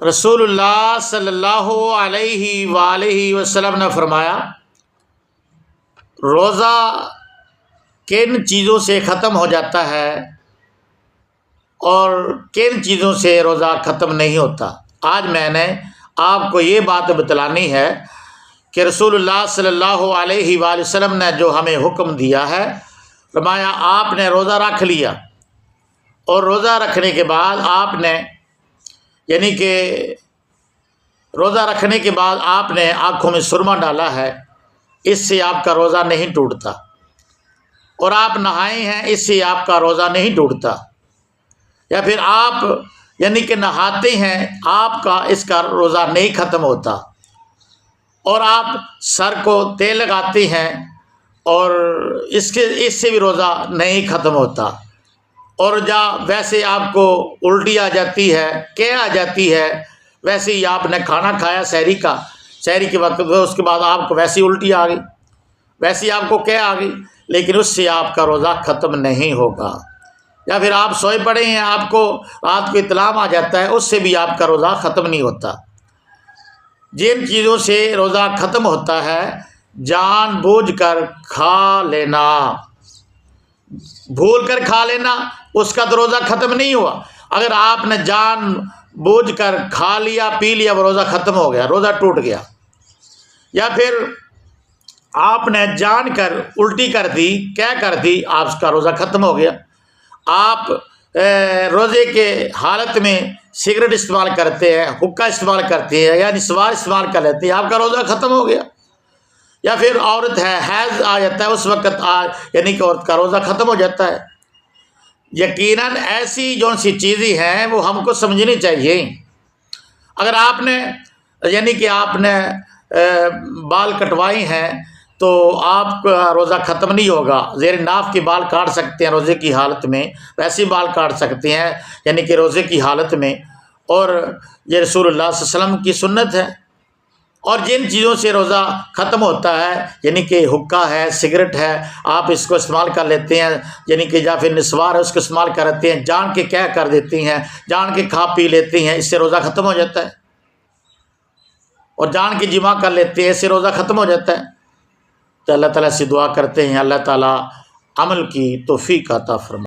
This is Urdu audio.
رسول اللہ صلی اللہ علیہ وآلہ وسلم نے فرمایا روزہ کن چیزوں سے ختم ہو جاتا ہے اور کن چیزوں سے روزہ ختم نہیں ہوتا۔ آج میں نے آپ کو یہ بات بتلانی ہے کہ رسول اللہ صلی اللہ علیہ وآلہ وسلم نے جو ہمیں حکم دیا ہے، فرمایا آپ نے روزہ رکھ لیا اور روزہ رکھنے کے بعد آپ نے روزہ رکھنے کے بعد آپ نے آنکھوں میں سرما ڈالا ہے، اس سے آپ کا روزہ نہیں ٹوٹتا، اور آپ نہائے ہیں، اس سے آپ کا روزہ نہیں ٹوٹتا، یا پھر آپ نہاتے ہیں، آپ کا اس کا روزہ نہیں ختم ہوتا، اور آپ سر کو تیل لگاتے ہیں اور اس سے بھی روزہ نہیں ختم ہوتا، اور ویسے آپ کو الٹی آ جاتی ہے، کیا آ جاتی ہے، ویسے ہی آپ نے کھانا کھایا سحری کے وقت، اس کے بعد آپ کو ویسی الٹی آ گئی، ویسی آپ کو کیا آ گئی، لیکن اس سے آپ کا روزہ ختم نہیں ہوگا، یا پھر آپ سوئے پڑے ہیں، آپ کو رات کو اطلاع آ جاتا ہے، اس سے بھی آپ کا روزہ ختم نہیں ہوتا۔ جن چیزوں سے روزہ ختم ہوتا ہے، جان بوجھ کر کھا لینا، بھول کر کھا لینا، اس کا تو روزہ ختم نہیں ہوا۔ اگر آپ نے جان بوجھ کر کھا لیا پی لیا، وہ روزہ ختم ہو گیا، روزہ ٹوٹ گیا۔ یا پھر آپ نے جان کر الٹی کر دی، کیا کر دی، آپ کا روزہ ختم ہو گیا۔ آپ روزے کے حالت میں سگریٹ استعمال کرتے ہیں، حقہ استعمال کرتے ہیں، یا نسوار استعمال کر لیتے ہیں، آپ کا روزہ ختم ہو گیا۔ یا پھر عورت ہے، حیض آ جاتا ہے، اس وقت عورت کا روزہ ختم ہو جاتا ہے۔ یقیناً ایسی جو سی چیزیں ہیں وہ ہم کو سمجھنی چاہیے۔ اگر آپ نے بال کٹوائے ہیں تو آپ کا روزہ ختم نہیں ہوگا، زیر ناف کے بال کاٹ سکتے ہیں روزے کی حالت میں، ویسے بال کاٹ سکتے ہیں روزے کی حالت میں، اور یہ رسول اللہ صلی اللہ علیہ وسلم کی سنت ہے۔ اور جن چیزوں سے روزہ ختم ہوتا ہے حقہ ہے، سگریٹ ہے، آپ اس کو استعمال کر لیتے ہیں، یا پھر نسوار ہے، اس کو استعمال کرتے ہیں، جان کے کیا کر دیتے ہیں، جان کے کھا پی لیتے ہیں، اس سے روزہ ختم ہو جاتا ہے، اور جان کے جمع کر لیتے ہیں، اس سے روزہ ختم ہو جاتا ہے۔ تو اللہ تعالیٰ سے دعا کرتے ہیں اللہ تعالیٰ عمل کی توفیق عطا فرمائے۔